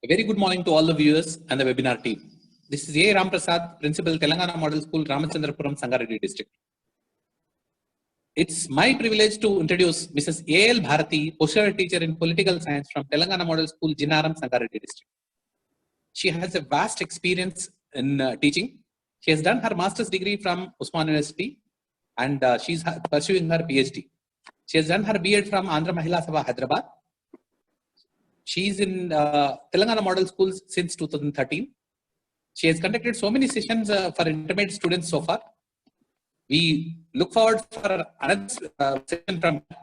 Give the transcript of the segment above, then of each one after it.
A very good morning to all the viewers and the webinar team. This is A. Ram Prasad, Principal, Telangana Model School, Ramachandrapuram, Sangareddy District. It's my privilege to introduce Mrs. A.L. Bharati, Postgraduate Teacher in Political Science from Telangana Model School, Jinnaram, Sangareddy District. She has a vast experience in teaching. She has done her master's degree from Usman University and she's pursuing her PhD. She has done her B.Ed from Andhra Mahila Sabha, Hyderabad. She is in Telangana Model Schools since 2013. She has conducted so many sessions for intermediate students so far. We look forward for another session from her.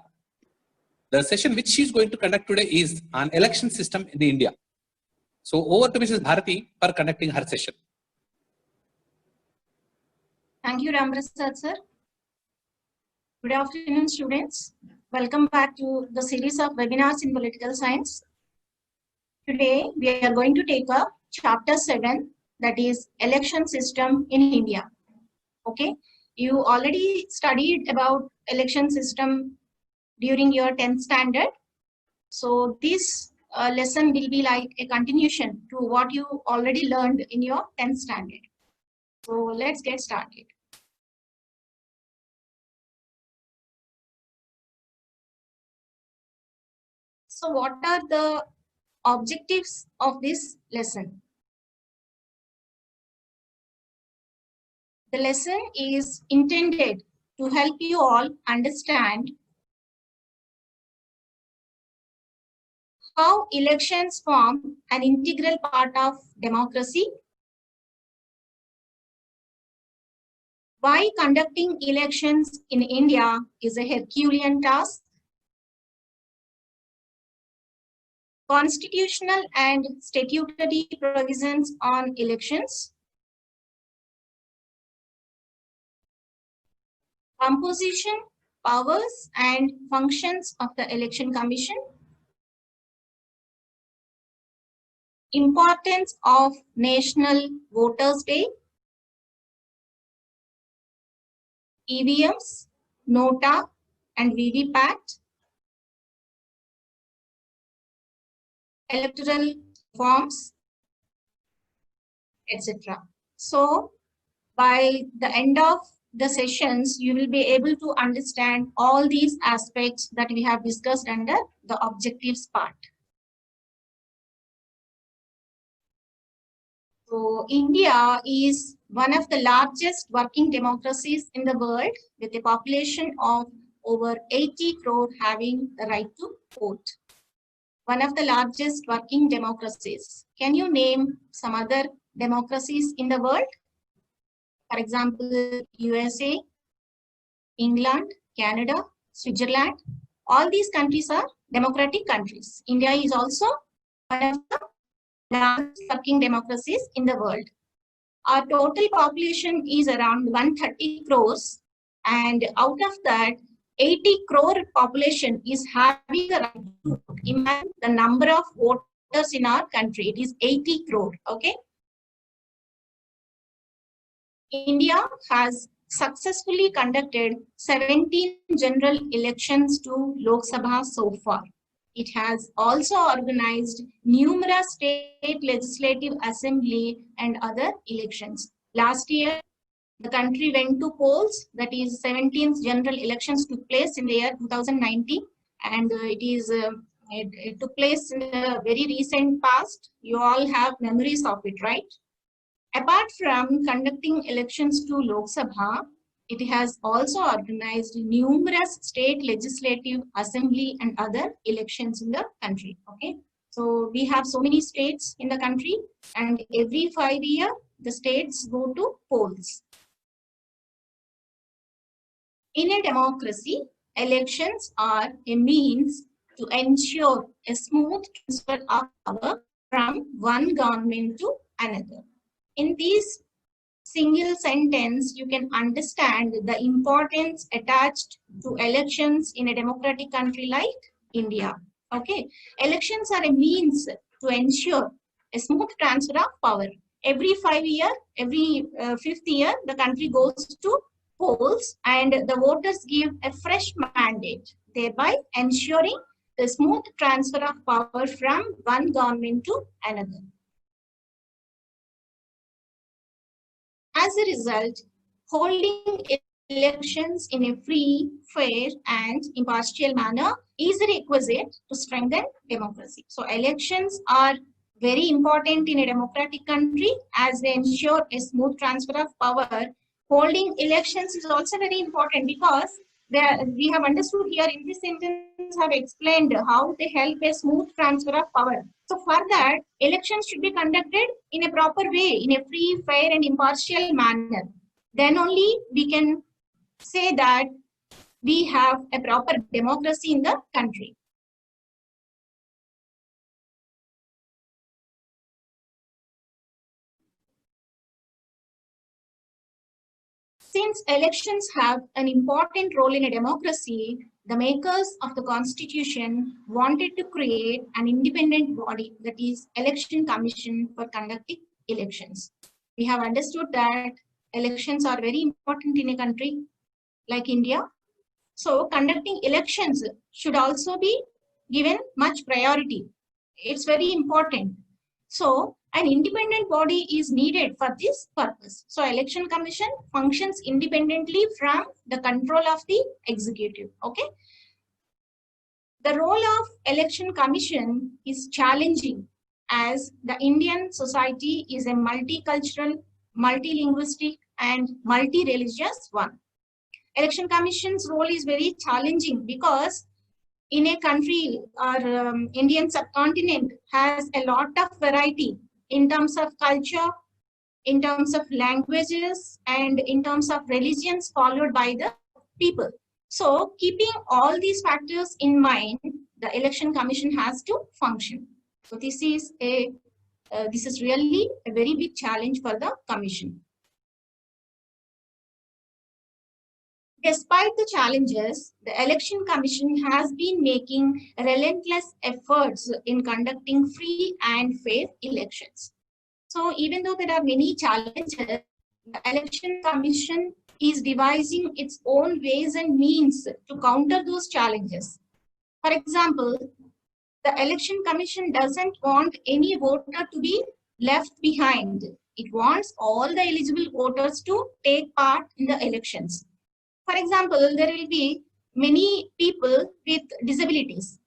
The session which she is going to conduct today is on election system in India. So over to Mrs. Bharati for conducting her session. Thank you, Ram Prasad sir. Good afternoon, students. Welcome back to the series of webinars in political science. Today, we are going to take up chapter 7, that is election system in India. Okay, you already studied about election system during your 10th standard. So this lesson will be like a continuation to what you already learned in your 10th standard. So let's get started. So what are the objectives of this lesson? The lesson is intended to help you all understand how elections form an integral part of democracy, why conducting elections in India is a Herculean task, constitutional and statutory provisions on elections, composition, powers and functions of the Election Commission, importance of National Voters' Day, EVMs, NOTA and VVPAT, electoral forms, etc. So, by the end of the sessions, you will be able to understand all these aspects that we have discussed under the objectives part. So, India is one of the largest working democracies in the world with a population of over 80 crore having the right to vote. One of the largest working democracies. Can you name some other democracies in the world? For example, USA, England, Canada, Switzerland. All these countries are democratic countries. India is also one of the largest working democracies in the world. Our total population is around 130 crores, and out of that, 80 crore population is having the right to vote. Imagine the number of voters in our country. It is 80 crore. Okay. India has successfully conducted 17 general elections to Lok Sabha so far. It has also organized numerous state legislative assembly and other elections. Last year, the country went to polls, that is 17th general elections took place in the year 2019, and it took place in the very recent past. You all have memories of it, right? Apart from conducting elections to Lok Sabha, it has also organized numerous state legislative assembly and other elections in the country. Okay, so we have so many states in the country, and every 5 years the states go to polls. In a democracy, elections are a means to ensure a smooth transfer of power from one government to another. In this single sentence, you can understand the importance attached to elections in a democratic country like India. Okay, elections are a means to ensure a smooth transfer of power. Every 5 years, every 5th year, the country goes to polls and the voters give a fresh mandate, thereby ensuring the smooth transfer of power from one government to another. As a result, holding elections in a free, fair, and impartial manner is a requisite to strengthen democracy. So elections are very important in a democratic country as they ensure a smooth transfer of power. Holding elections is also very important because we have understood here in this sentence have explained how they help a smooth transfer of power. So for that, elections should be conducted in a proper way, in a free, fair, and impartial manner. Then only we can say that we have a proper democracy in the country. Since elections have an important role in a democracy, the makers of the constitution wanted to create an independent body, that is Election Commission, for conducting elections. We have understood that elections are very important in a country like India. So conducting elections should also be given much priority. It's very important. So an independent body is needed for this purpose. So Election Commission functions independently from the control of the executive. Okay. The role of Election Commission is challenging as the Indian society is a multicultural, multilinguistic, and multi-religious one. Election Commission's role is very challenging because in a country or Indian subcontinent has a lot of variety in terms of culture, in terms of languages, and in terms of religions followed by the people. So keeping all these factors in mind, the Election Commission has to function. So this is really a very big challenge for the Commission. Despite the challenges, the Election Commission has been making relentless efforts in conducting free and fair elections. So even though there are many challenges, the Election Commission is devising its own ways and means to counter those challenges. For example, the Election Commission doesn't want any voter to be left behind. It wants all the eligible voters to take part in the elections. For example, there will be many people with disabilities.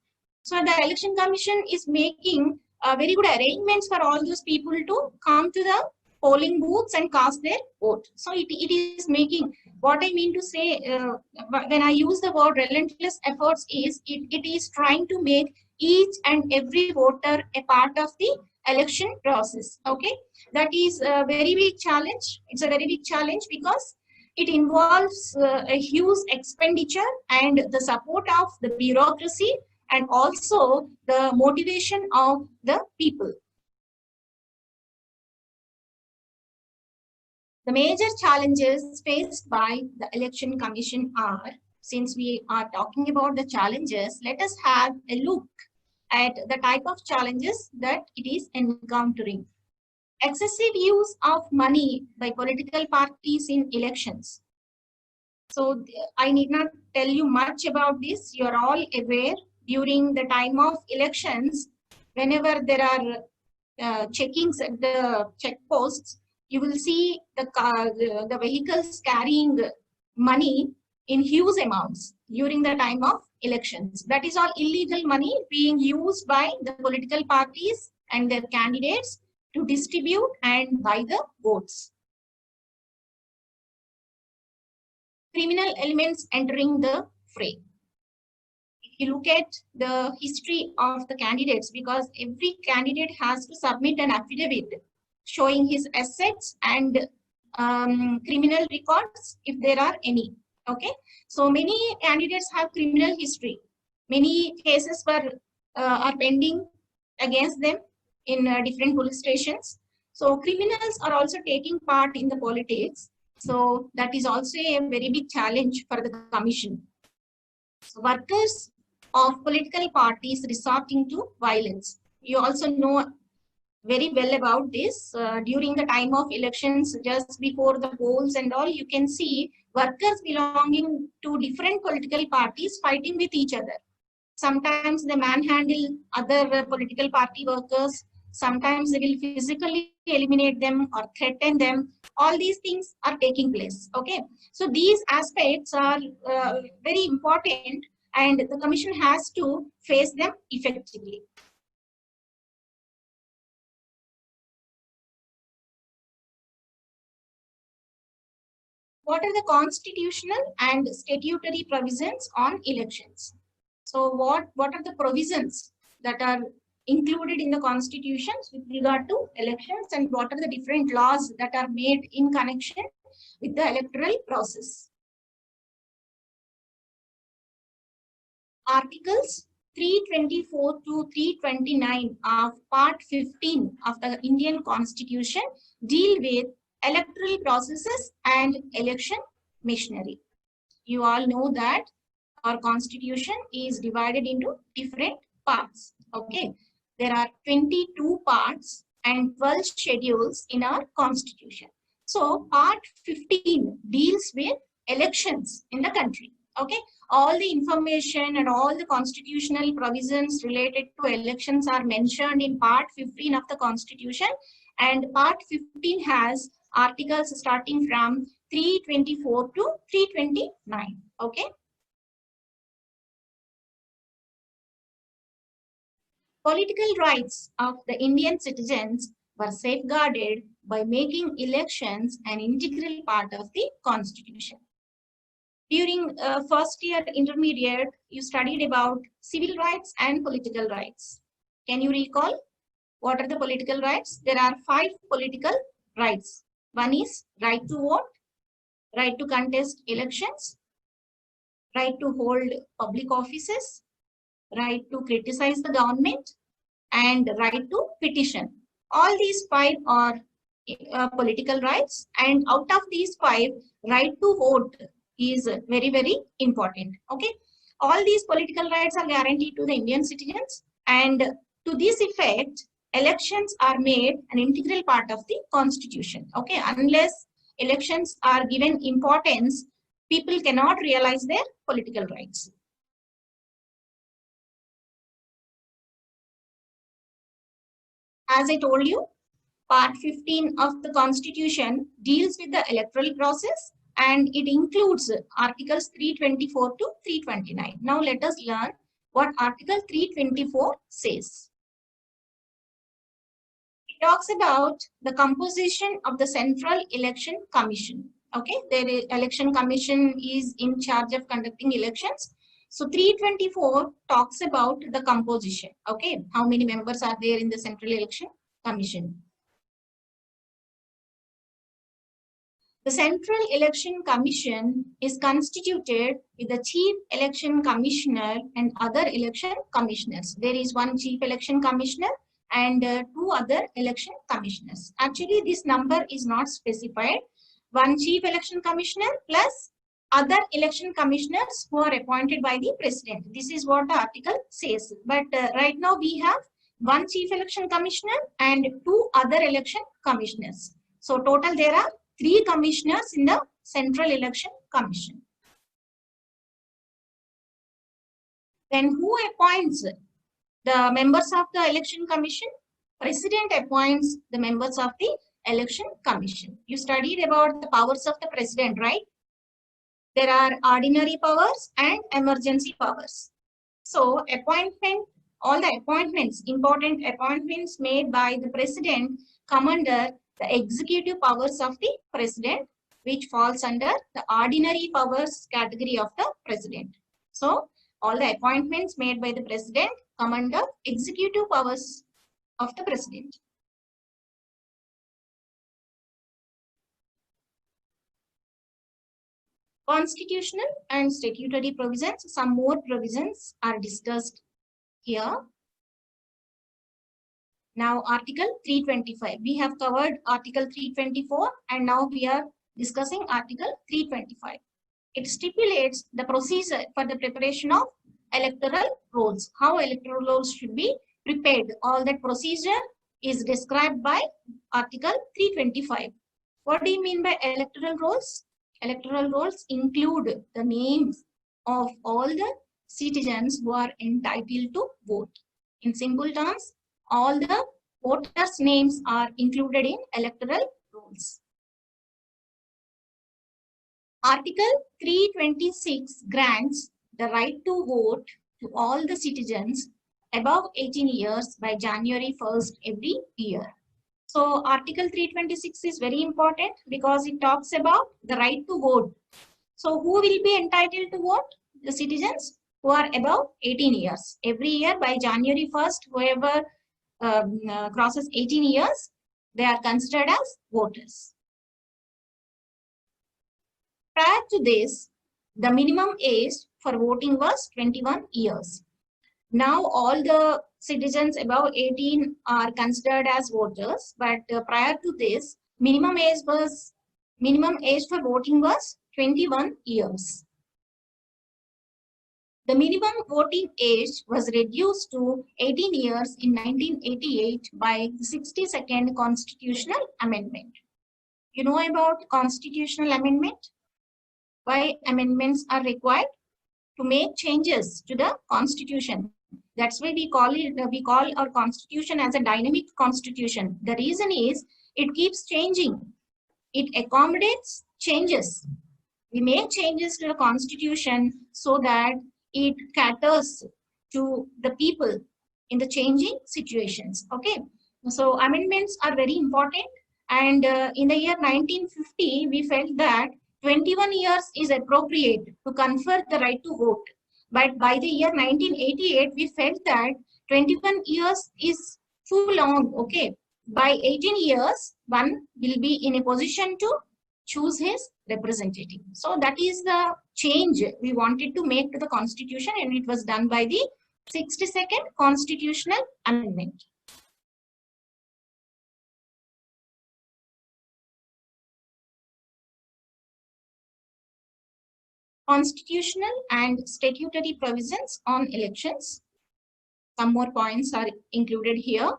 So the Election Commission is making very good arrangements for all those people to come to the polling booths and cast their vote. So it is making, what I mean to say when I use the word relentless efforts is, it is trying to make each and every voter a part of the election process. Okay, that is a very big challenge. It's a very big challenge because it involves a huge expenditure and the support of the bureaucracy and also the motivation of the people. The major challenges faced by the Election Commission are, since we are talking about the challenges, let us have a look at the type of challenges that it is encountering. Excessive use of money by political parties in elections. So I need not tell you much about this. You are all aware during the time of elections, whenever there are checkings at the checkposts, you will see the vehicles carrying money in huge amounts during the time of elections. That is all illegal money being used by the political parties and their candidates to distribute and buy the votes. Criminal elements entering the fray. If you look at the history of the candidates, because every candidate has to submit an affidavit showing his assets and criminal records if there are any. Okay, so many candidates have criminal history. Many cases are pending against them in different police stations. So criminals are also taking part in the politics. So that is also a very big challenge for the commission. So workers of political parties resorting to violence. You also know very well about this. During the time of elections, just before the polls and all, you can see workers belonging to different political parties fighting with each other. Sometimes they manhandle other political party workers. Sometimes they will physically eliminate them or threaten them. All these things are taking place. Okay, so these aspects are very important, and the commission has to face them effectively. What are the constitutional and statutory provisions on elections? So what are the provisions that are included in the constitutions with regard to elections, and what are the different laws that are made in connection with the electoral process? Articles 324 to 329 of Part 15 of the Indian Constitution deal with electoral processes and election machinery. You all know that our constitution is divided into different parts. Okay, there are 22 parts and 12 schedules in our constitution. So part 15 deals with elections in the country. Okay, all the information and all the constitutional provisions related to elections are mentioned in part 15 of the constitution, and part 15 has articles starting from 324 to 329. Okay. Political rights of the Indian citizens were safeguarded by making elections an integral part of the constitution. During first year intermediate, you studied about civil rights and political rights. Can you recall what are the political rights? There are 5 political rights. One is right to vote, right to contest elections, right to hold public offices, right to criticize the government, and right to petition. All these 5 are political rights, and out of these 5, right to vote is very, very important. Okay, all these political rights are guaranteed to the Indian citizens, and to this effect, elections are made an integral part of the constitution. Okay, unless elections are given importance, people cannot realize their political rights. As I told you, Part 15 of the Constitution deals with the electoral process, and it includes Articles 324 to 329. Now let us learn what Article 324 says. It talks about the composition of the Central Election Commission. Okay, the Election Commission is in charge of conducting elections. So 324 talks about the composition. Okay, how many members are there in the Central Election Commission? The Central Election Commission is constituted with the Chief Election Commissioner and other election commissioners. There is one Chief Election Commissioner and 2 other election commissioners. Actually, this number is not specified. One Chief Election Commissioner plus other election commissioners who are appointed by the President. This is what the article says. But right now we have one Chief Election Commissioner and 2 other election commissioners. So total there are 3 commissioners in the Central Election Commission. Then who appoints the members of the Election Commission? President appoints the members of the Election Commission. You studied about the powers of the President, right? There are ordinary powers and emergency powers. So appointment, all the appointments, important appointments made by the President come under the executive powers of the President, which falls under the ordinary powers category of the President. So all the appointments made by the President come under executive powers of the President. Constitutional and statutory provisions, some more provisions are discussed here. Now Article 325. We have covered Article 324 and now we are discussing Article 325. It stipulates the procedure for the preparation of electoral rolls. How electoral rolls should be prepared. All that procedure is described by Article 325. What do you mean by electoral rolls? Electoral rolls include the names of all the citizens who are entitled to vote. In simple terms, all the voters' names are included in electoral rolls. Article 326 grants the right to vote to all the citizens above 18 years by January 1st every year. So Article 326 is very important because it talks about the right to vote. So who will be entitled to vote? The citizens who are above 18 years. Every year by January 1st, whoever crosses 18 years, they are considered as voters. Prior to this, the minimum age for voting was 21 years. Now all the citizens above 18 are considered as voters, but prior to this, minimum age for voting was 21 years. The minimum voting age was reduced to 18 years in 1988 by the 62nd Constitutional Amendment. You know about Constitutional Amendment? Why amendments are required? To make changes to the Constitution. That's why we call our Constitution as a dynamic Constitution. The reason is it keeps changing. It accommodates changes. We make changes to the Constitution so that it caters to the people in the changing situations. Okay, so amendments are very important. And in the year 1950, we felt that 21 years is appropriate to confer the right to vote. But by the year 1988, we felt that 21 years is too long. Okay, by 18 years, one will be in a position to choose his representative. So that is the change we wanted to make to the Constitution, and it was done by the 62nd Constitutional Amendment. Constitutional and statutory provisions on elections. Some more points are included here.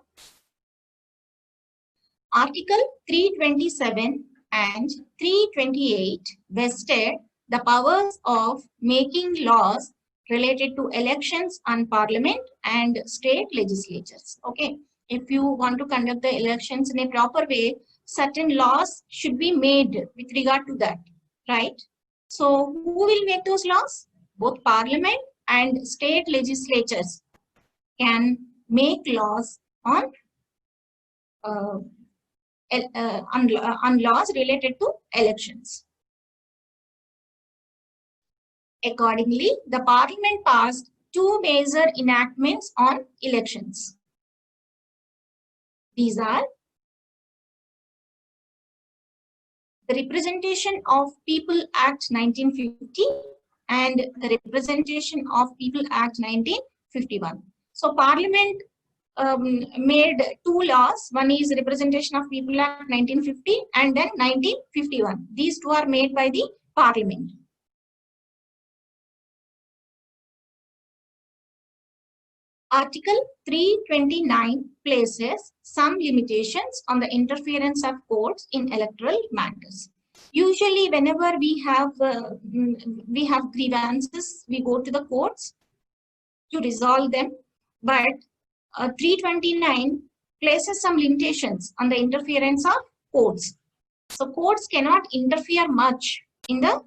Article 327 and 328 vested the powers of making laws related to elections on parliament and state legislatures. Okay, if you want to conduct the elections in a proper way, certain laws should be made with regard to that, right? So who will make those laws? Both parliament and state legislatures can make laws on laws related to elections. Accordingly, the parliament passed two major enactments on elections. These are the Representation of People Act 1950 and the Representation of People Act 1951. So Parliament made two laws. One is Representation of People Act 1950 and then 1951. These two are made by the Parliament. Article 329 places some limitations on the interference of courts in electoral matters. Usually, whenever we have grievances, we go to the courts to resolve them. But 329 places some limitations on the interference of courts. So courts cannot interfere much in the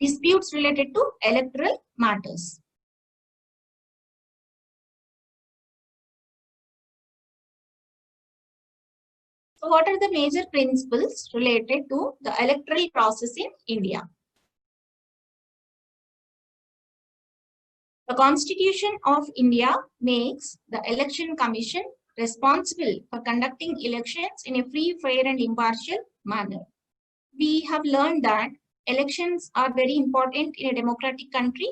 disputes related to electoral matters. So what are the major principles related to the electoral process in India? The Constitution of India makes the Election Commission responsible for conducting elections in a free, fair and impartial manner. We have learned that elections are very important in a democratic country.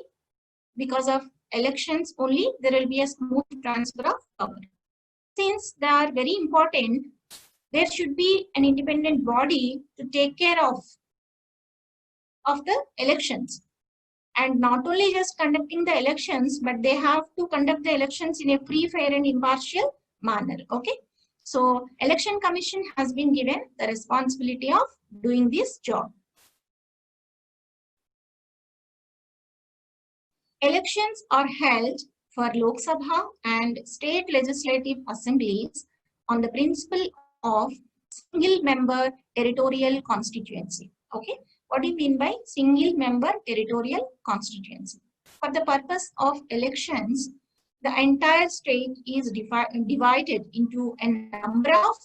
Because of elections only, there will be a smooth transfer of power. Since they are very important, there should be an independent body to take care of the elections. And not only just conducting the elections, but they have to conduct the elections in a free, fair and impartial manner. Okay. So Election Commission has been given the responsibility of doing this job. Elections are held for Lok Sabha and state legislative assemblies on the principle of single member territorial constituency. Okay, what do you mean by single member territorial constituency? For the purpose of elections, the entire state is divided into a number of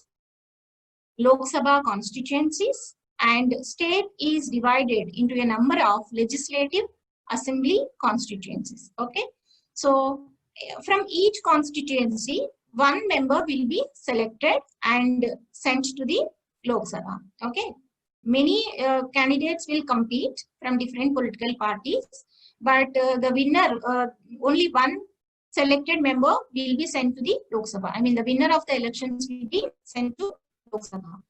Lok Sabha constituencies, and state is divided into a number of legislative assembly constituencies. Okay, so from each constituency, one member will be selected and sent to the Lok Sabha. Okay, many candidates will compete from different political parties, but the winner, only one selected member will be sent to the Lok Sabha. I mean, the winner of the elections will be sent to Lok Sabha.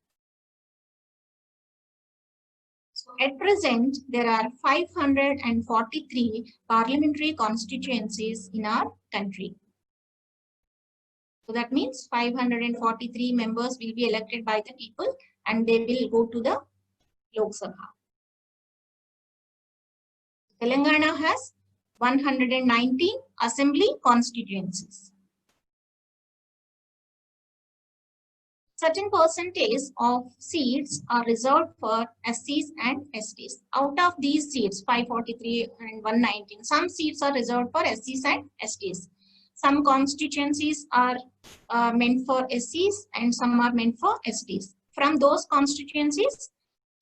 So at present, there are 543 parliamentary constituencies in our country. So that means 543 members will be elected by the people and they will go to the Lok Sabha. Telangana has 119 assembly constituencies. Certain percentage of seats are reserved for SCs and STs. Out of these seats, 543 and 119, some seats are reserved for SCs and STs. Some constituencies are meant for SCs and some are meant for STs. From those constituencies,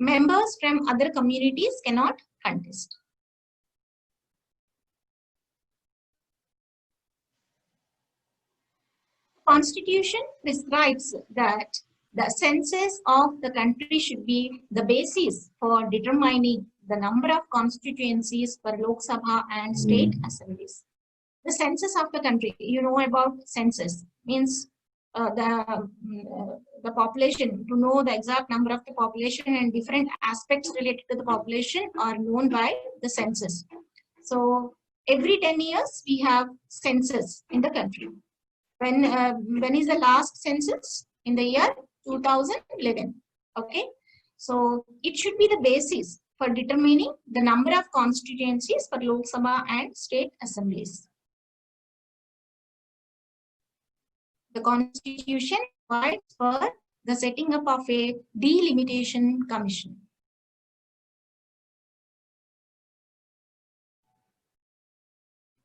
members from other communities cannot contest. Constitution prescribes that the census of the country should be the basis for determining the number of constituencies for Lok Sabha and state assemblies. The census of the country, you know about census, means the population, to know the exact number of the population and different aspects related to the population are known by the census. So every 10 years we have census in the country. When is the last census? In the year 2011. Okay, so it should be the basis for determining the number of constituencies for Lok Sabha and state assemblies. The Constitution provides for the setting up of a delimitation commission.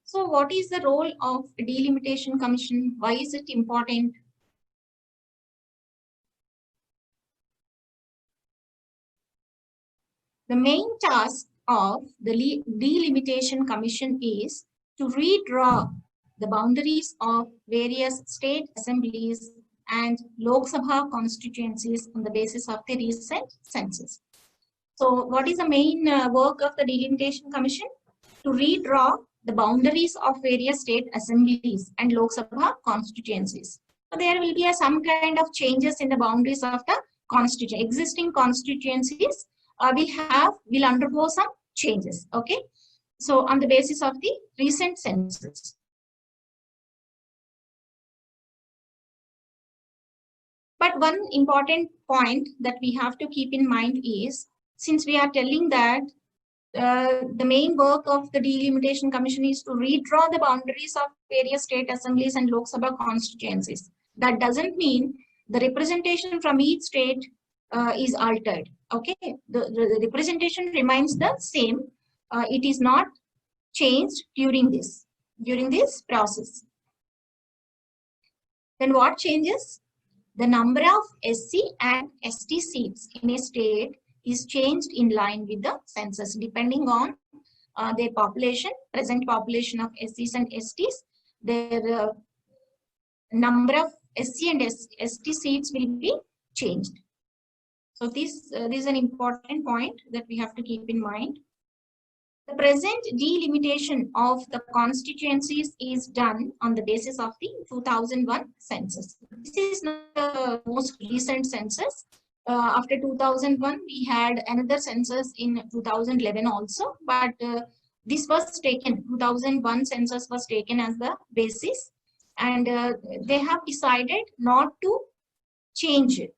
So what is the role of a delimitation commission? Why is it important? The main task of the delimitation commission is to redraw the boundaries of various state assemblies and Lok Sabha constituencies on the basis of the recent census. So what is the main work of the delimitation commission? To redraw the boundaries of various state assemblies and Lok Sabha constituencies. So there will be some kind of changes in the boundaries of the existing constituencies will undergo some changes. Okay, so on the basis of the recent census. But one important point that we have to keep in mind is, since we are telling that the main work of the delimitation commission is to redraw the boundaries of various state assemblies and Lok Sabha constituencies, that doesn't mean the representation from each state is altered. Okay, the representation remains the same. It is not changed during this process. Then what changes? The number of SC and ST seats in a state is changed in line with the census, depending on their population, present population of SCs and STs. Their number of SC and ST seats will be changed. So this is an important point that we have to keep in mind. The present delimitation of the constituencies is done on the basis of the 2001 census. This is not the most recent census. After 2001, we had another census in 2011 also, but this was taken, 2001 census was taken as the basis, and they have decided not to change it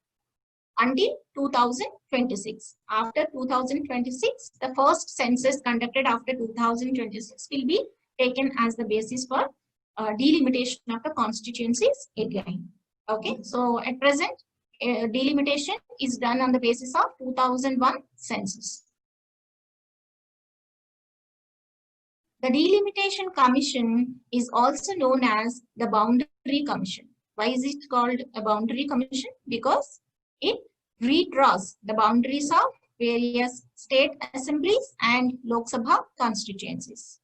until 2026. After 2026, the first census conducted after 2026 will be taken as the basis for delimitation of the constituencies again. Okay, so at present, delimitation is done on the basis of 2001 census. The Delimitation Commission is also known as the Boundary Commission. Why is it called a Boundary Commission? Because it redraws the boundaries of various state assemblies and Lok Sabha constituencies.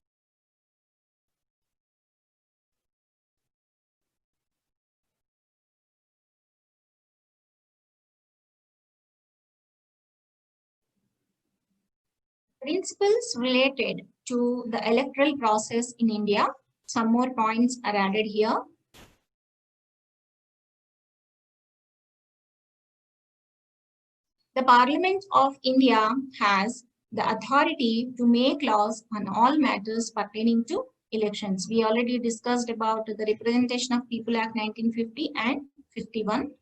Principles related to the electoral process in India. Some more points are added here. The Parliament of India has the authority to make laws on all matters pertaining to elections. We already discussed about the Representation of People Act 1950 and 51.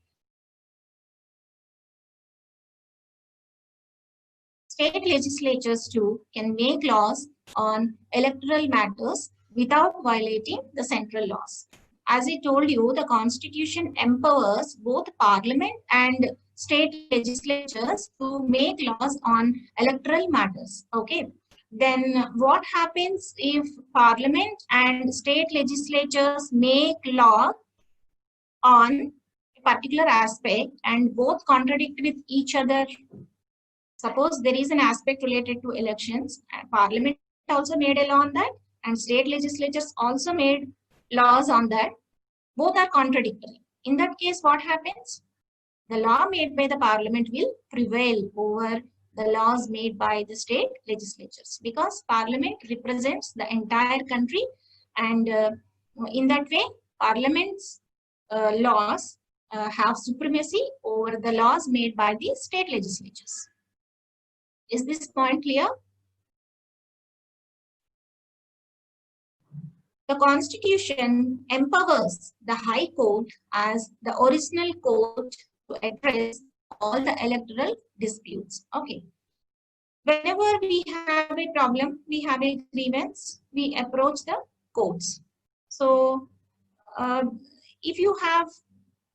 State legislatures too can make laws on electoral matters without violating the central laws. As I told you, the Constitution empowers both Parliament and state legislatures to make laws on electoral matters. Okay. Then what happens if Parliament and state legislatures make law on a particular aspect and both contradict with each other? Suppose there is an aspect related to elections, and Parliament also made a law on that, and state legislatures also made laws on that. Both are contradictory. In that case, what happens? The law made by the Parliament will prevail over the laws made by the state legislatures, because Parliament represents the entire country, and in that way, Parliament's laws have supremacy over the laws made by the state legislatures. Is this point clear? The Constitution empowers the High Court as the original court to address all the electoral disputes. Okay. Whenever we have a problem, we have a grievance, we approach the courts. So, if you have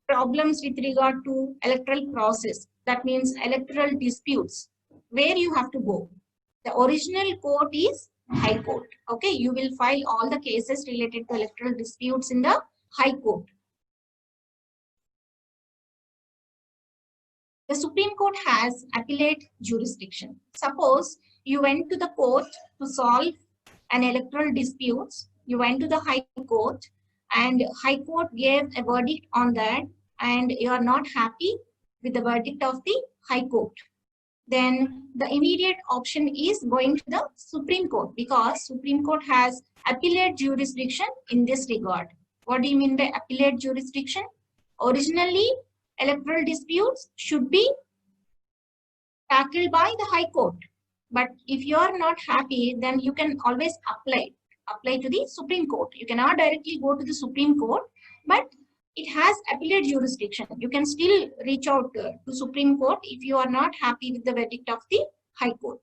problems with regard to electoral process, that means electoral disputes, where you have to go? The original court is High Court. Okay, you will file all the cases related to electoral disputes in the High Court. The Supreme Court has appellate jurisdiction. Suppose you went to the court to solve an electoral dispute. You went to the High Court and High Court gave a verdict on that, and you are not happy with the verdict of the High Court. Then the immediate option is going to the Supreme Court, because Supreme Court has appellate jurisdiction in this regard. What do you mean by appellate jurisdiction? Originally, electoral disputes should be tackled by the High Court. But if you are not happy, then you can always apply to the Supreme Court. You cannot directly go to the Supreme Court, but it has appellate jurisdiction. You can still reach out to Supreme Court if you are not happy with the verdict of the High Court.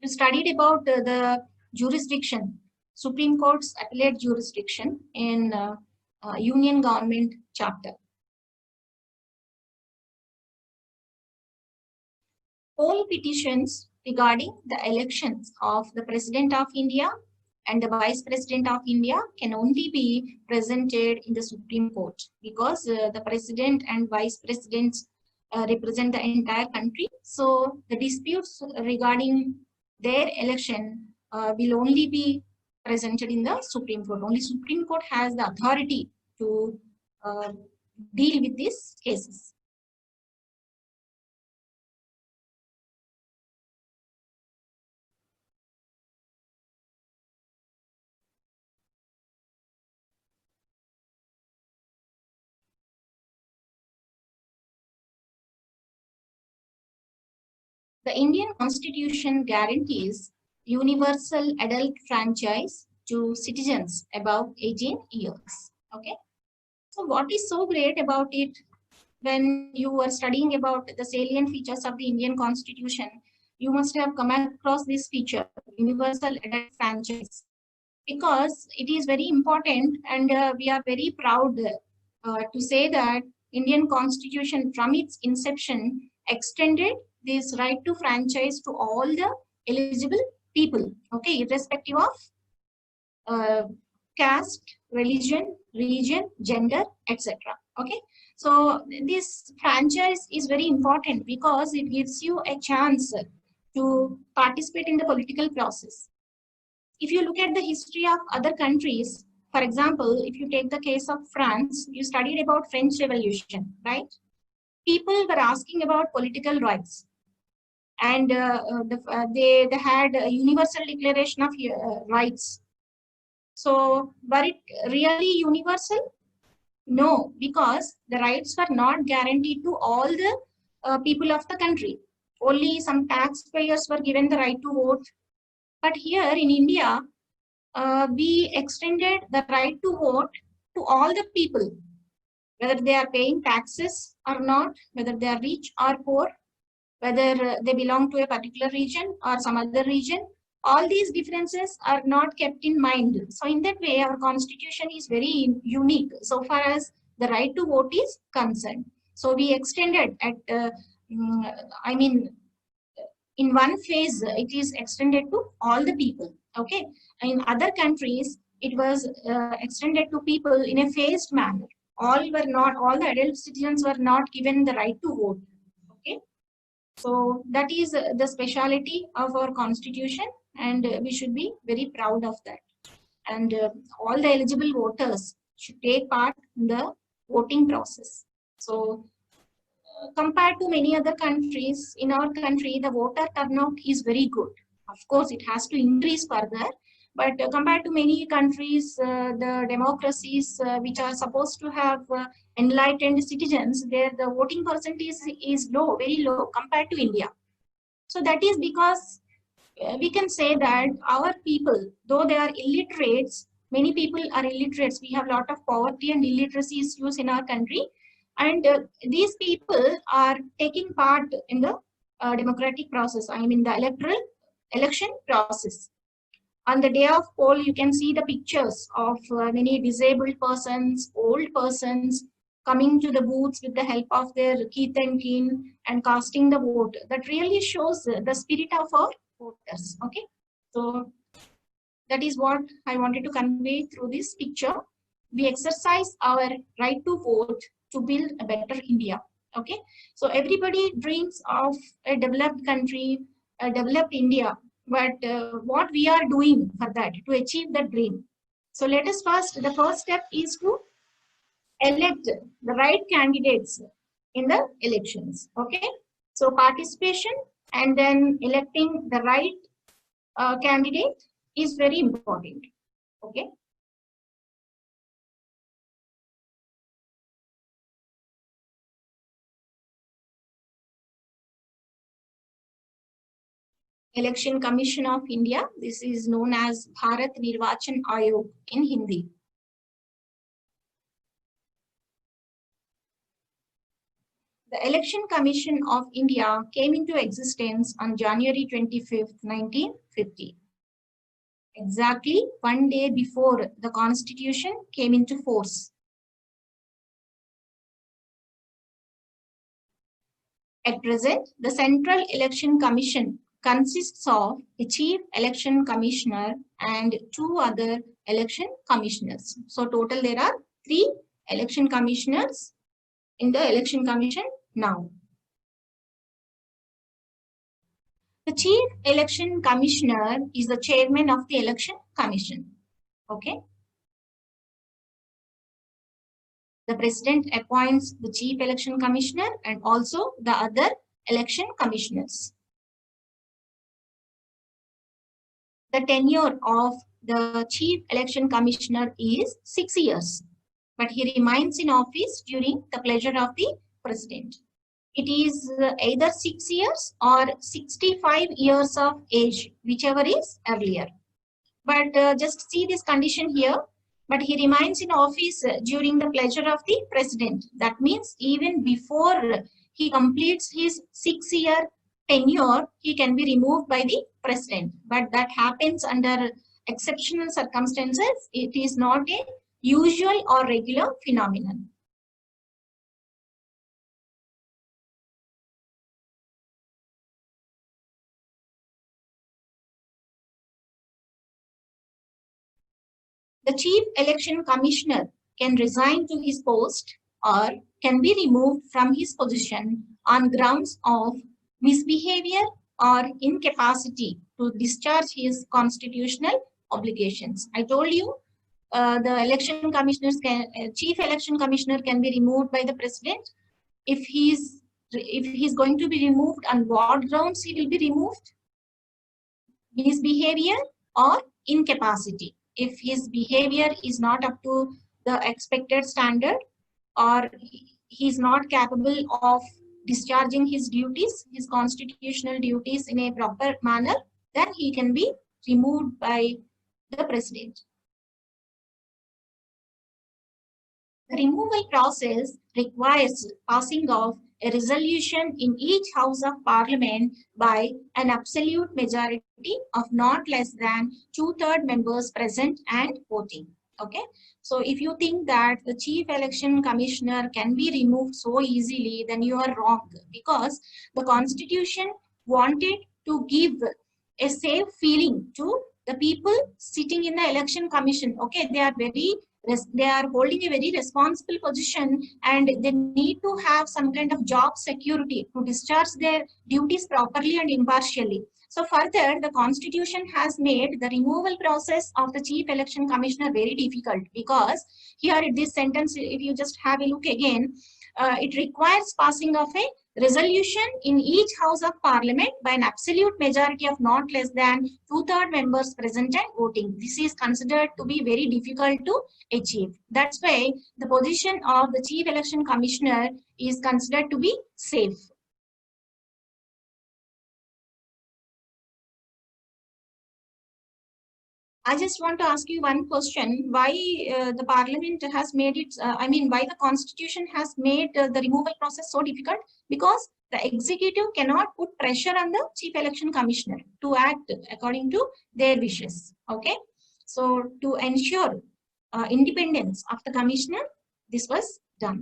You studied about the jurisdiction, Supreme Court's appellate jurisdiction in Union Government chapter. All petitions regarding the elections of the President of India and the Vice President of India can only be presented in the Supreme Court, because the President and Vice Presidents represent the entire country. So the disputes regarding their election will only be presented in the Supreme Court. Only Supreme Court has the authority to deal with these cases. The Indian Constitution guarantees universal adult franchise to citizens above 18 years. Okay. So what is so great about it? When you are studying about the salient features of the Indian Constitution, you must have come across this feature, universal adult franchise, because it is very important, and we are very proud to say that Indian Constitution from its inception extended this right to franchise to all the eligible people, okay, irrespective of caste, religion, region, gender, etc. Okay, so this franchise is very important because it gives you a chance to participate in the political process. If you look at the history of other countries, for example, if you take the case of France, you studied about French Revolution, right? People were asking about political rights, and they had a universal declaration of rights. So, were it really universal? No, because the rights were not guaranteed to all the people of the country. Only some taxpayers were given the right to vote. But here in India, we extended the right to vote to all the people, whether they are paying taxes or not, whether they are rich or poor, whether they belong to a particular region or some other region. All these differences are not kept in mind. So in that way, our constitution is very unique so far as the right to vote is concerned. So we extended at, I mean, in one phase, it is extended to all the people. Okay. In other countries, it was extended to people in a phased manner. All the adult citizens were not given the right to vote. Okay. So that is the speciality of our constitution, and we should be very proud of that. And all the eligible voters should take part in the voting process. So compared to many other countries, in our country, the voter turnout is very good. Of course, it has to increase further. But compared to many countries, the democracies which are supposed to have enlightened citizens, there the voting percentage is low, very low compared to India. So that is because we can say that our people, though they are illiterates, many people are illiterates. We have a lot of poverty and illiteracy issues in our country. And these people are taking part in the democratic process, I mean the election process. On the day of poll, you can see the pictures of many disabled persons, old persons coming to the booths with the help of their kith and kin and casting the vote. That really shows the spirit of our voters. Okay, so that is what I wanted to convey through this picture. We exercise our right to vote to build a better India. Okay, so everybody dreams of a developed country, a developed India. But what we are doing for that, to achieve that dream. So let us the first step is to elect the right candidates in the elections. Okay, so participation and then electing the right candidate is very important. Okay. Election Commission of India. This is known as Bharat Nirvachan Ayog in Hindi. The Election Commission of India came into existence on January 25th, 1950. Exactly one day before the Constitution came into force. At present, the Central Election Commission consists of a Chief Election Commissioner and 2 other election commissioners. So total there are 3 election commissioners in the Election Commission now. The Chief Election Commissioner is the chairman of the Election Commission. Okay. The President appoints the Chief Election Commissioner and also the other election commissioners. The tenure of the Chief Election Commissioner is 6 years, but he remains in office during the pleasure of the President. It is either 6 years or 65 years of age, whichever is earlier. But just see this condition here. But he remains in office during the pleasure of the President. That means even before he completes his 6-year tenure, he can be removed by the president. But that happens under exceptional circumstances. It is not a usual or regular phenomenon. The Chief Election Commissioner can resign to his post or can be removed from his position on grounds of misbehavior or incapacity to discharge his constitutional obligations. I told you the election commissioners chief election commissioner can be removed by the president. If he's going to be removed, on what grounds he will be removed? Misbehavior or incapacity. If his behavior is not up to the expected standard, or he is not capable of discharging his duties, his constitutional duties in a proper manner, then he can be removed by the president. The removal process requires passing of a resolution in each House of Parliament by an absolute majority of not less than 2/3 members present and voting. Okay, so if you think that the Chief Election Commissioner can be removed so easily, then you are wrong, because the Constitution wanted to give a safe feeling to the people sitting in the Election Commission. Okay, they are holding a very responsible position, and they need to have some kind of job security to discharge their duties properly and impartially. So further, the Constitution has made the removal process of the Chief Election Commissioner very difficult, because here in this sentence, if you just have a look again, it requires passing of a resolution in each House of Parliament by an absolute majority of not less than 2/3 members present and voting. This is considered to be very difficult to achieve. That's why the position of the Chief Election Commissioner is considered to be safe. I just want to ask you one question: why the Parliament has made it? Why the Constitution has made the removal process so difficult? Because the executive cannot put pressure on the Chief Election Commissioner to act according to their wishes. Okay, so to ensure independence of the commissioner, this was done.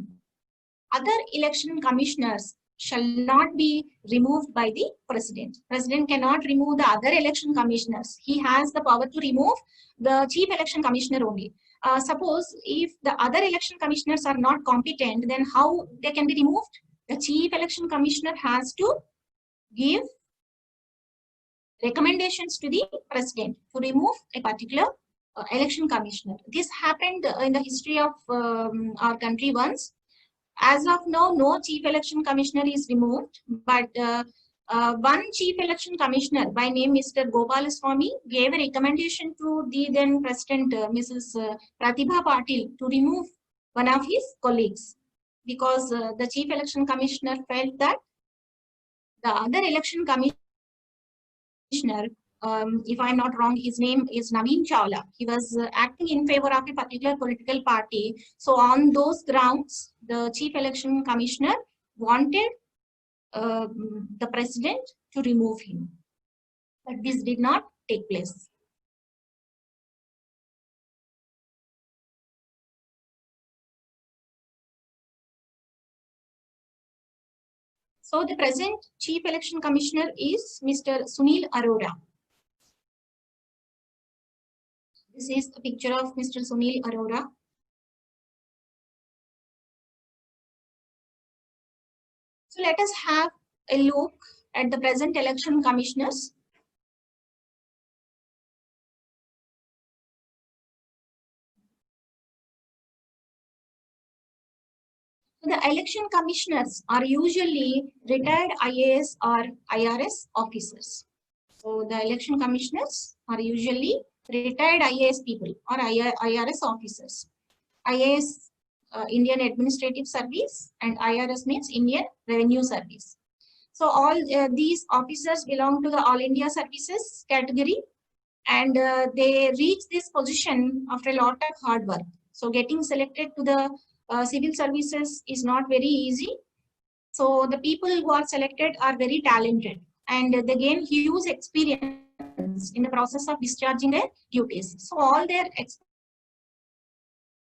Other election commissioners shall not be removed by the president. President cannot remove the other election commissioners. He has the power to remove the Chief Election Commissioner only. Suppose if the other election commissioners are not competent, then how they can be removed? The Chief Election Commissioner has to give recommendations to the president to remove a particular election commissioner. This happened in the history of our country once. As of now, no Chief Election Commissioner is removed, but one Chief Election Commissioner by name Mr. Gopalaswamy gave a recommendation to the then President Mrs. Pratibha Patil to remove one of his colleagues, because the Chief Election Commissioner felt that the other election commissioner, if I'm not wrong, his name is Naveen Chawla. He was acting in favor of a particular political party. So on those grounds, the Chief Election Commissioner wanted the president to remove him. But this did not take place. So the present Chief Election Commissioner is Mr. Sunil Arora. This is a picture of Mr. Sunil Arora. So let us have a look at the present election commissioners. The election commissioners are usually retired IAS or IRS officers. So the election commissioners are usually retired IAS people or IRS officers. IAS, Indian Administrative Service, and IRS means Indian Revenue Service. So all these officers belong to the All India Services category, and they reach this position after a lot of hard work. So getting selected to the civil services is not very easy. So the people who are selected are very talented, and they gain huge experience in the process of discharging their duties. So all their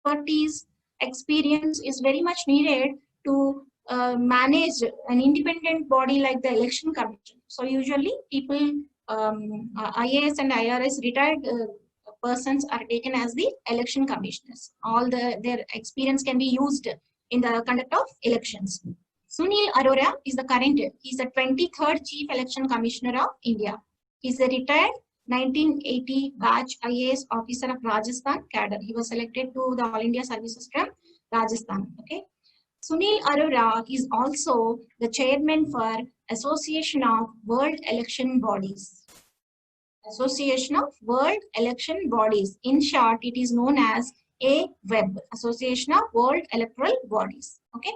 expertise, experience is very much needed to manage an independent body like the Election Commission. So usually people, IAS and IRS retired persons are taken as the election commissioners. All their experience can be used in the conduct of elections. Sunil Arora is the current, he's the 23rd Chief Election Commissioner of India. He's a retired 1980 batch IAS officer of Rajasthan cadre. He was selected to the All India Services from Rajasthan. Okay. Sunil Arora is also the chairman for Association of World Election Bodies. Association of World Election Bodies. In short, it is known as AWEB, Association of World Electoral Bodies. Okay.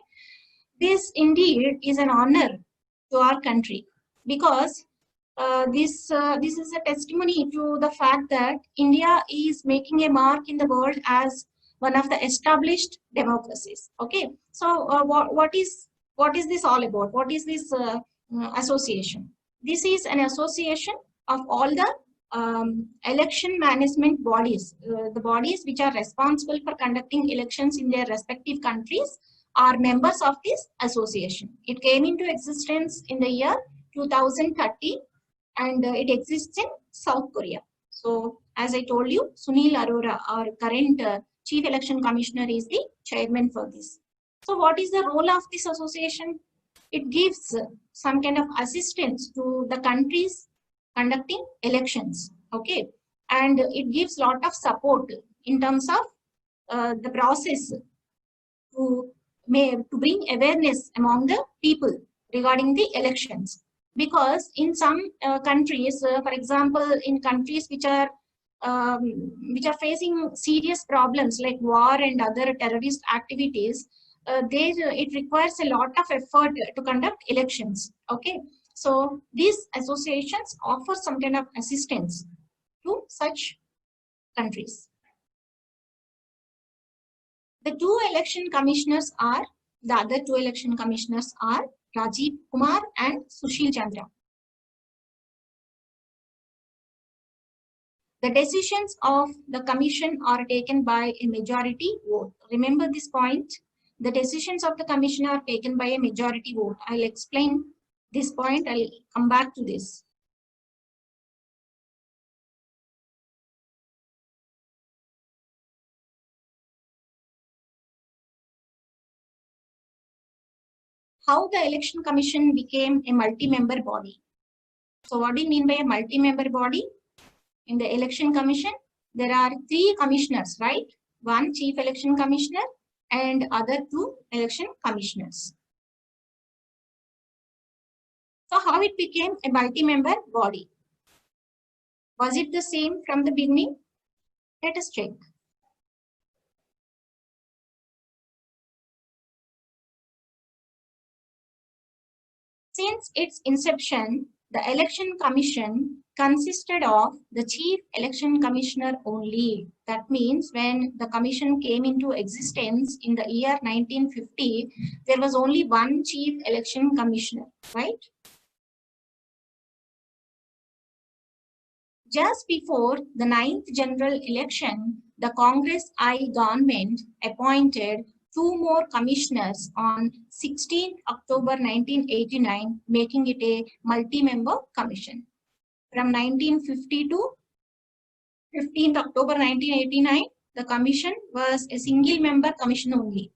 This indeed is an honor to our country, because this is a testimony to the fact that India is making a mark in the world as one of the established democracies. Okay, so what is this all about? What is this association? This is an association of all the election management bodies, the bodies which are responsible for conducting elections in their respective countries are members of this association. It came into existence in the year 2030 and it exists in South Korea. So as I told you, Sunil Arora, our current Chief Election Commissioner, is the chairman for this. So what is the role of this association? It gives some kind of assistance to the countries conducting elections, okay, and it gives lot of support in terms of the process to bring awareness among the people regarding the elections. Because in some countries, for example, in countries which are facing serious problems like war and other terrorist activities, it requires a lot of effort to conduct elections. Okay, so these associations offer some kind of assistance to such countries. The other two election commissioners are Rajiv Kumar and Sushil Chandra. The decisions of the commission are taken by a majority vote. Remember this point. The decisions of the commission are taken by a majority vote. I'll explain this point. I'll come back to this. How the Election Commission became a multi-member body. So what do you mean by a multi-member body? In the Election Commission, there are 3 commissioners, right? 1 Chief Election Commissioner and other 2 election commissioners. So how it became a multi-member body? Was it the same from the beginning? Let us check. Since its inception, the Election Commission consisted of the Chief Election Commissioner only. That means when the commission came into existence in the year 1950, there was only 1 Chief Election Commissioner, right? Just before the 9th general election, the Congress I government appointed 2 more commissioners on 16th October 1989, making it a multi-member commission. From 1950 to 15th October 1989, the commission was a single-member commission only.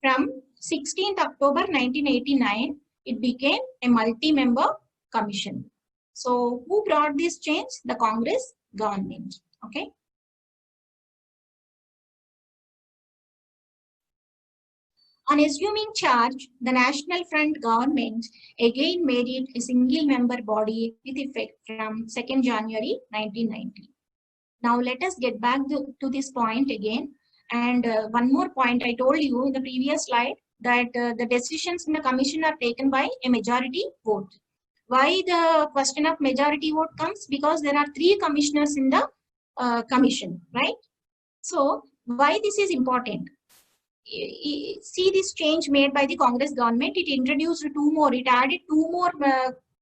From 16th October 1989, it became a multi-member commission. So, who brought this change? The Congress government. Okay. On assuming charge, the National Front government again made it a single-member body with effect from 2nd January 1990. Now let us get back to this point again. And one more point, I told you in the previous slide that the decisions in the commission are taken by a majority vote. Why the question of majority vote comes? Because there are 3 commissioners in the commission, right? So why this is important? See this change made by the Congress government. It introduced 2 more. It added 2 more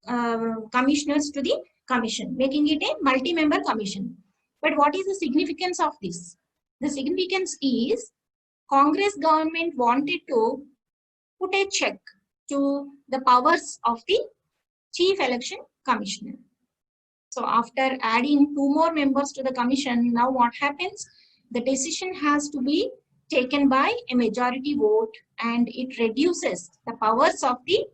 commissioners to the commission, making it a multi-member commission. But what is the significance of this? The significance is Congress government wanted to put a check to the powers of the Chief Election Commissioner. So after adding 2 more members to the commission, now what happens? The decision has to be taken by a majority vote, and it reduces the powers of the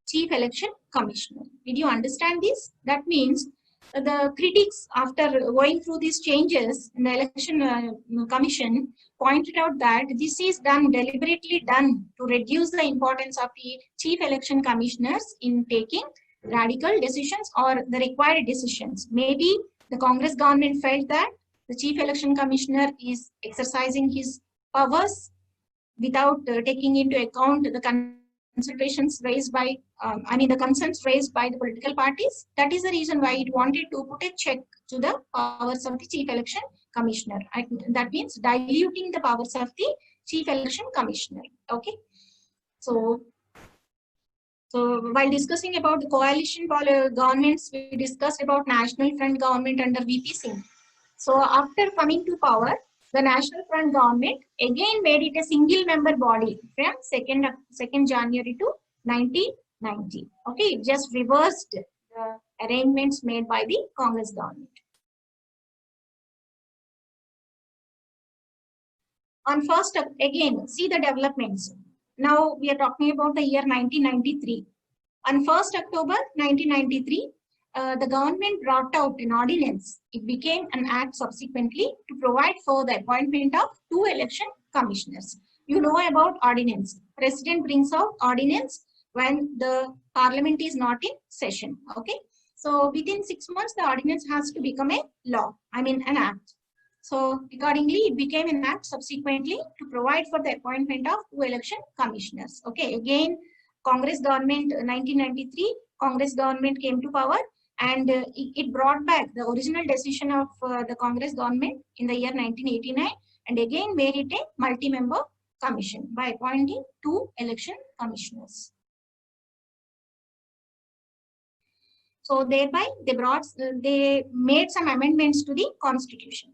Chief Election Commissioner. Did you understand this? That means the critics, after going through these changes in the Election Commission, pointed out that this is deliberately done to reduce the importance of the Chief Election Commissioners in taking radical decisions or the required decisions. Maybe the Congress government felt that the Chief Election Commissioner is exercising his powers without taking into account the considerations raised by, the concerns raised by the political parties. That is the reason why it wanted to put a check to the powers of the Chief Election Commissioner. That means diluting the powers of the Chief Election Commissioner. Okay. So while discussing about the coalition governments, we discussed about National Front government under VP Singh. So after coming to power, the National Front government again made it a single member body from 2nd January to 1990. Okay, it just reversed the arrangements made by the Congress government. On first, again, see the developments. Now we are talking about the year 1993. On 1st October 1993, the government brought out an ordinance. It became an act subsequently to provide for the appointment of 2 election commissioners. You know about ordinance. President brings out ordinance when the parliament is not in session. Okay. So within 6 months, the ordinance has to become a law, an act. So accordingly, it became an act subsequently to provide for the appointment of 2 election commissioners. Okay, again, Congress government, 1993, Congress government came to power, and it brought back the original decision of the Congress government in the year 1989, and again made it a multi-member commission by appointing 2 election commissioners. So thereby they made some amendments to the constitution.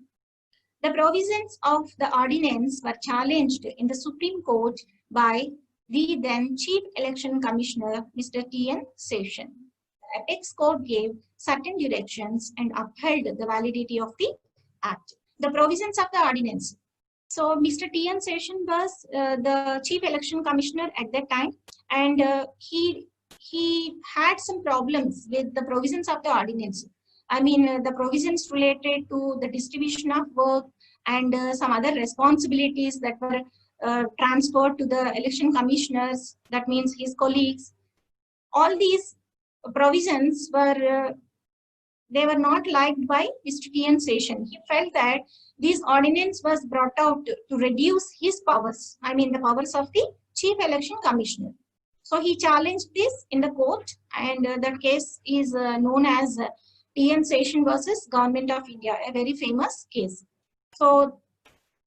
The provisions of the ordinance were challenged in the Supreme Court by the then Chief Election Commissioner, Mr. T.N. Seshan. The Apex Court gave certain directions and upheld the validity of the Act. The provisions of the ordinance. So Mr. T.N. Seshan was the Chief Election Commissioner at that time, and he had some problems with the provisions of the ordinance. The provisions related to the distribution of work and some other responsibilities that were transferred to the election commissioners, that means his colleagues. All these provisions were not liked by Mr. T.N. Seshan. He felt that this ordinance was brought out to reduce his powers, the powers of the Chief Election Commissioner. So he challenged this in the court, and that case is known as T.N. Seshan versus Government of India, a very famous case. So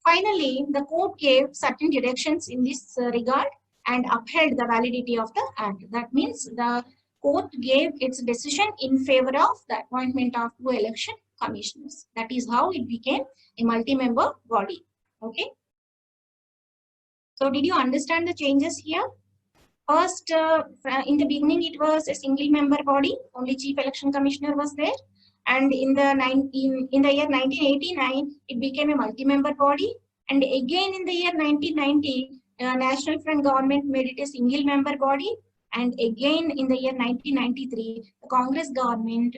finally, the court gave certain directions in this regard and upheld the validity of the act. That means the court gave its decision in favor of the appointment of 2 election commissioners. That is how it became a multi-member body. Okay. So did you understand the changes here? First, in the beginning, it was a single member body. Only Chief Election Commissioner was there. And in the year 1989, it became a multi-member body. And again in the year 1990, National Front government made it a single member body. And again in the year 1993, the Congress government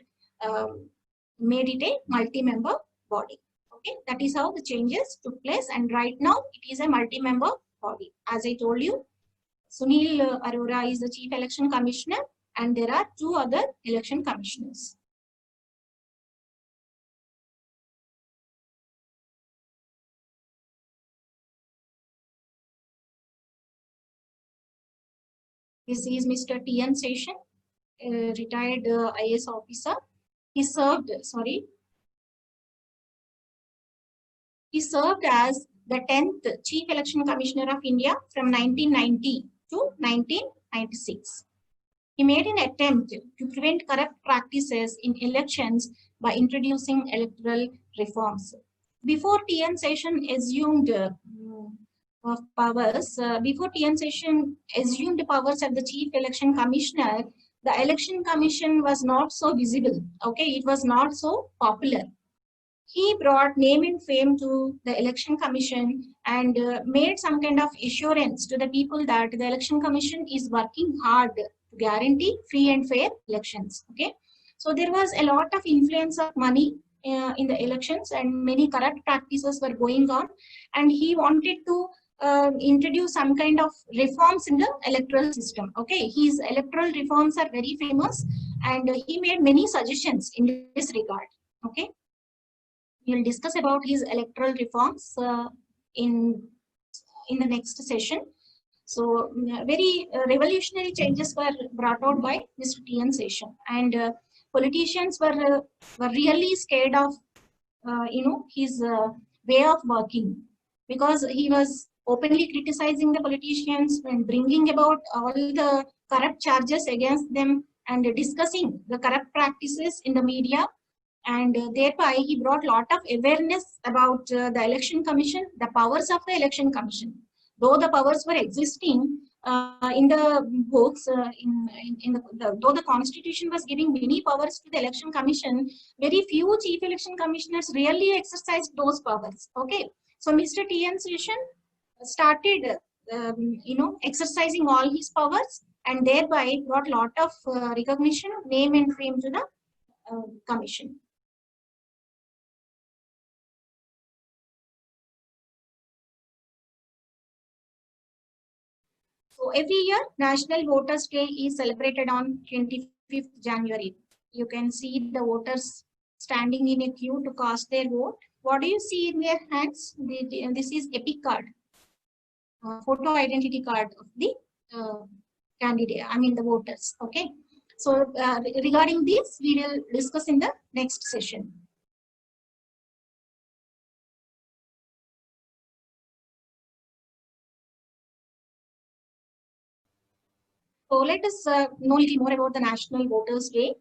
made it a multi-member body. Okay, that is how the changes took place. And right now it is a multi-member body. As I told you, Sunil Arora is the Chief Election Commissioner, and there are 2 other election commissioners. This is Mr. T.N. Seshan, retired IAS officer. He served as the 10th Chief Election Commissioner of India from 1990 to 1996. he made an attempt to prevent corrupt practices in elections by introducing electoral reforms. Before TN Session assumed powers, before TN Session assumed powers as the Chief Election Commissioner, the Election Commission was not so visible. Okay, it was not so popular. He brought name and fame to the Election Commission and made some kind of assurance to the people that the Election Commission is working hard to guarantee free and fair elections. Okay, so there was a lot of influence of money in the elections, and many corrupt practices were going on, and he wanted to introduce some kind of reforms in the electoral system. Okay, his electoral reforms are very famous, and he made many suggestions in this regard. Okay, we'll discuss about his electoral reforms in the next session. So very revolutionary changes were brought out by Mr. TN Session, and politicians were really scared of his way of working, because he was openly criticizing the politicians and bringing about all the corrupt charges against them and discussing the corrupt practices in the media, and thereby he brought a lot of awareness about the Election Commission, the powers of the Election Commission. Though the powers were existing in the books, though the Constitution was giving many powers to the Election Commission, very few Chief Election Commissioners really exercised those powers. Okay, so Mr. TN Session started, exercising all his powers, and thereby brought a lot of recognition, name and fame to the commission. So every year, National Voters' Day is celebrated on 25th January. You can see the voters standing in a queue to cast their vote. What do you see in their hands? This is EPIC card, photo identity card of the candidate, the voters. Okay. So regarding this, we will discuss in the next session. So let us know a little more about the National Voters' Day.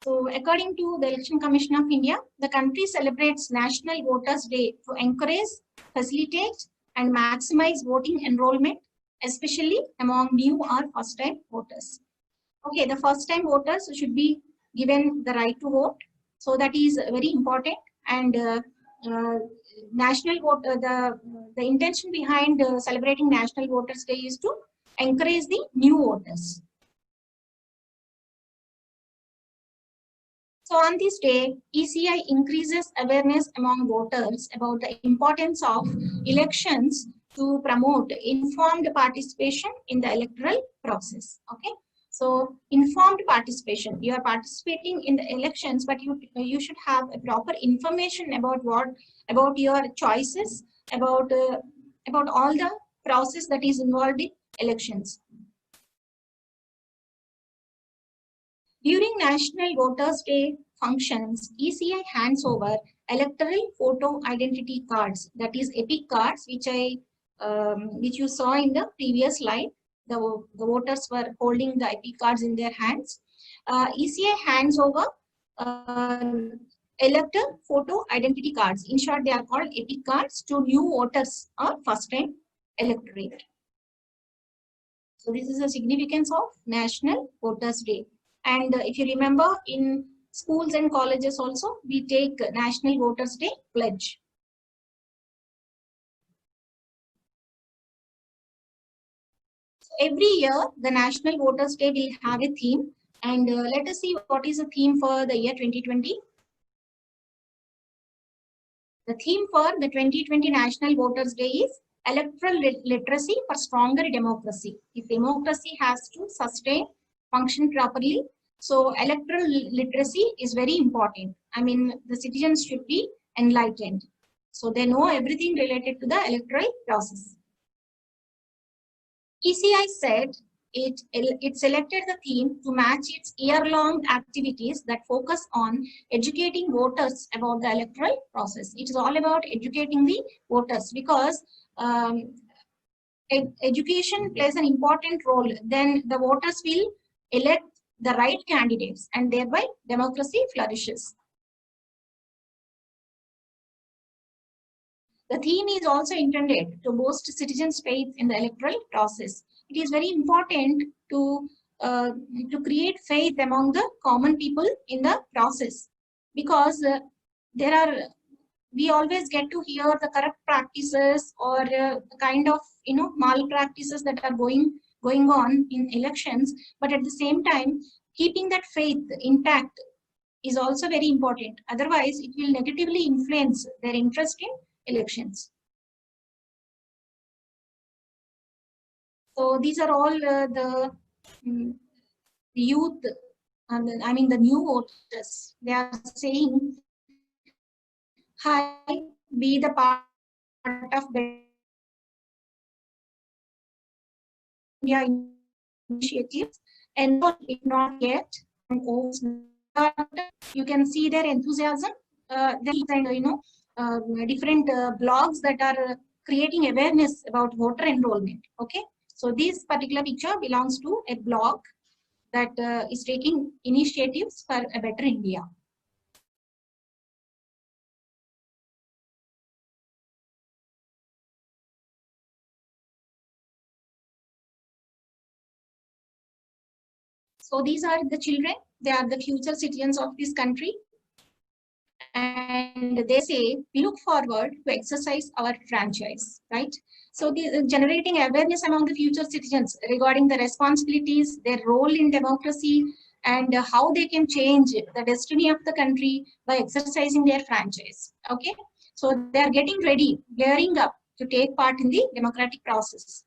So according to the Election Commission of India, the country celebrates National Voters' Day to encourage, facilitate, and maximize voting enrollment, especially among new or first-time voters. Okay, the first-time voters should be given the right to vote. So that is very important. And national vote, the intention behind celebrating National Voters' Day is to encourage the new voters. So on this day, ECI increases awareness among voters about the importance of elections to promote informed participation in the electoral process. Okay, so informed participation. You are participating in the elections, but you should have a proper information about your choices, about all the process that is involved in elections. During National Voters' Day functions, ECI hands over electoral photo identity cards, that is EPIC cards, which you saw in the previous slide. The voters were holding the EPIC cards in their hands. ECI hands over electoral photo identity cards. In short, they are called EPIC cards to new voters or first-time electorate. So this is the significance of National Voters' Day. And if you remember, in schools and colleges also, we take National Voters' Day pledge. So every year, the National Voters' Day will have a theme. And let us see what is the theme for the year 2020. The theme for the 2020 National Voters' Day is electoral literacy for stronger democracy. If democracy has to sustain, function properly, so electoral literacy is very important. The citizens should be enlightened, so they know everything related to the electoral process. ECI said it selected the theme to match its year-long activities that focus on educating voters about the electoral process. It is all about educating the voters, because education plays an important role. Then the voters will elect the right candidates, and thereby democracy flourishes. The theme is also intended to boost citizens' faith in the electoral process. It is very important to create faith among the common people in the process, because we always get to hear the corrupt practices or the kind of malpractices that are going on in elections. But at the same time, keeping that faith intact is also very important. Otherwise, it will negatively influence their interest in elections. So these are all the youth, I mean the new voters. They are saying, "Hi, be the part of India initiatives, and if not yet, you can see their enthusiasm. Different blogs that are creating awareness about voter enrollment. Okay, so this particular picture belongs to a blog that is taking initiatives for a better India. So these are the children. They are the future citizens of this country. And they say, we look forward to exercise our franchise, right? So generating awareness among the future citizens regarding the responsibilities, their role in democracy, and how they can change the destiny of the country by exercising their franchise. Okay, so they are getting ready, gearing up to take part in the democratic process.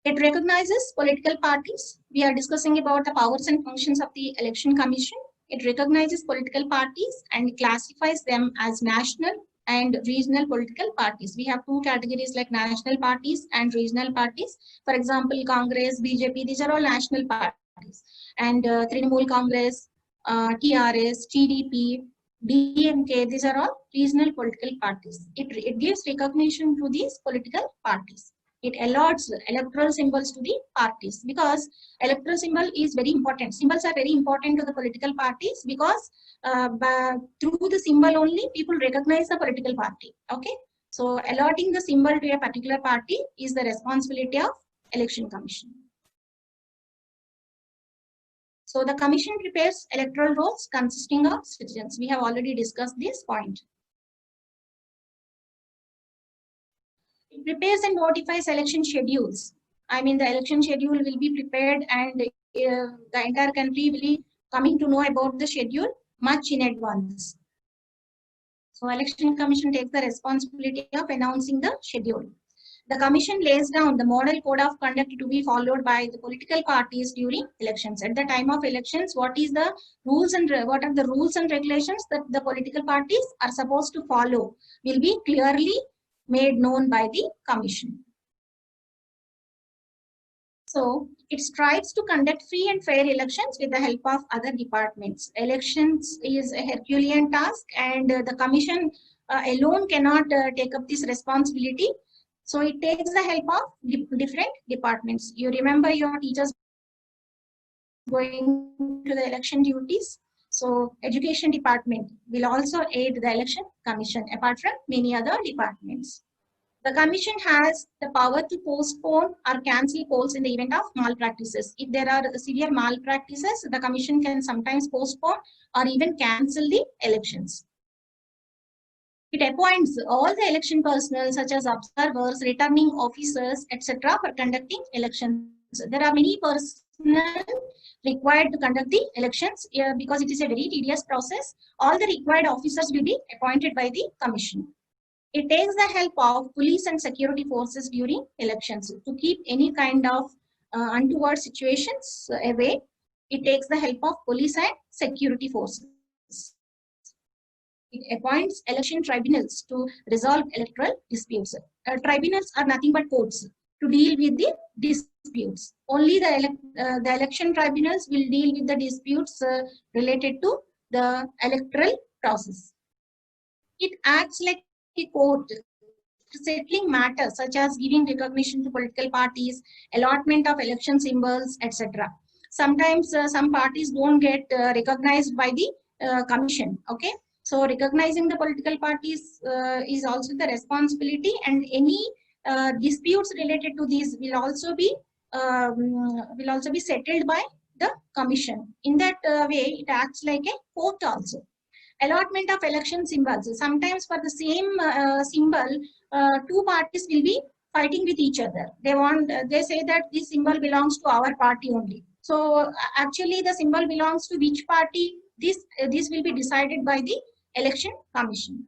It recognizes political parties. We are discussing about the powers and functions of the Election Commission. It recognizes political parties and classifies them as national and regional political parties. We have two categories like national parties and regional parties. For example, Congress, BJP, these are all national parties. And Trinamool Congress, TRS, TDP, DMK, these are all regional political parties. It gives recognition to these political parties. It allots electoral symbols to the parties, because electoral symbol is very important. Symbols are very important to the political parties, because through the symbol only people recognize the political party. Okay, so allotting the symbol to a particular party is the responsibility of Election Commission. So the commission prepares electoral rolls consisting of citizens. We have already discussed this point. It prepares and notifies election schedules. I mean, the election schedule will be prepared, and the entire country will be coming to know about the schedule much in advance. So Election Commission takes the responsibility of announcing the schedule. The commission lays down the model code of conduct to be followed by the political parties during elections. At the time of elections, what are the rules and regulations that the political parties are supposed to follow will be clearly made known by the commission. So it strives to conduct free and fair elections with the help of other departments. Elections is a Herculean task, and the commission alone cannot take up this responsibility. So it takes the help of different departments. You remember your teachers going to the election duties. So education department will also aid the election commission, apart from many other departments. The commission has the power to postpone or cancel polls in the event of malpractices. If there are severe malpractices, the commission can sometimes postpone or even cancel the elections. It appoints all the election personnel such as observers, returning officers, etc. for conducting elections. There are many personnel required to conduct the elections because it is a very tedious process. All the required officers will be appointed by the commission. It takes the help of police and security forces during elections to keep any kind of untoward situations away. It takes the help of police and security forces. It appoints election tribunals to resolve electoral disputes. Tribunals are nothing but courts to deal with the disputes. Only the election tribunals will deal with the disputes related to the electoral process. It acts like a court, settling matters such as giving recognition to political parties, allotment of election symbols, etc. Sometimes some parties don't get recognized by the commission. Okay, so recognizing the political parties is also the responsibility, and any disputes related to these will also be settled by the commission. In that way, it acts like a court also. Allotment of election symbols. Sometimes for the same symbol, two parties will be fighting with each other. They say that this symbol belongs to our party only. So actually the symbol belongs to which party, this will be decided by the election commission.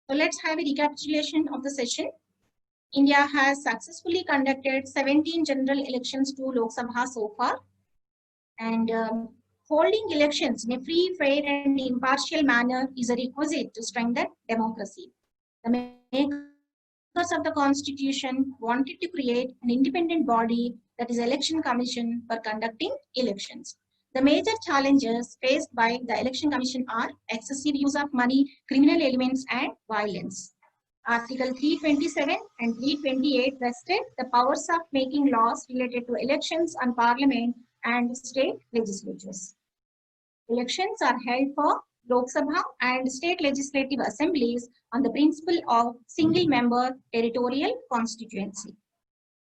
So let's have a recapitulation of the session. India has successfully conducted 17 general elections to Lok Sabha so far. And holding elections in a free, fair, and impartial manner is a requisite to strengthen democracy. The makers of the Constitution wanted to create an independent body, that is Election Commission, for conducting elections. The major challenges faced by the Election Commission are excessive use of money, criminal elements, and violence. Article 327 and 328 vested the powers of making laws related to elections on Parliament and state legislatures. Elections are held for Lok Sabha and state legislative assemblies on the principle of single-member territorial constituency.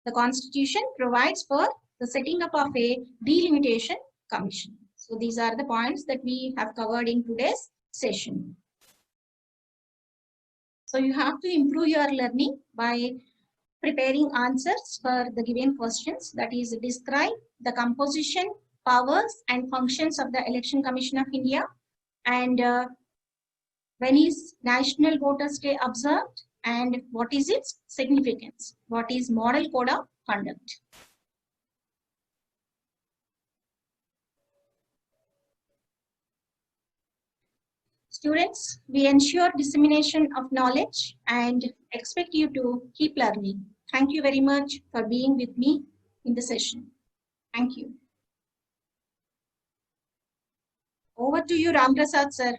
The Constitution provides for the setting up of a delimitation commission. So these are the points that we have covered in today's session. So you have to improve your learning by preparing answers for the given questions, that is, describe the composition, powers, and functions of the Election Commission of India, and when is National Voters' Day observed, and what is its significance, what is Model Code of Conduct. Students, we ensure dissemination of knowledge and expect you to keep learning. Thank you very much for being with me in the session. Thank you. Over to you, Ram Prasad, sir.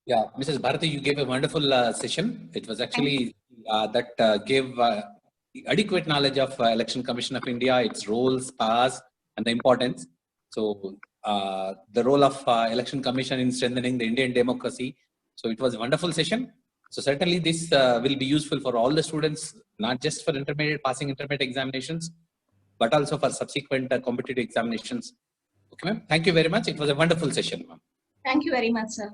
Yeah, Mrs. Bharati, you gave a wonderful session. It was actually that gave adequate knowledge of Election Commission of India, its roles, powers, and the importance. So the role of Election Commission in strengthening the Indian democracy. So it was a wonderful session. So certainly this will be useful for all the students, not just for passing intermediate examinations, but also for subsequent competitive examinations. Okay, ma'am. Thank you very much. It was a wonderful session, ma'am. Thank you very much, sir.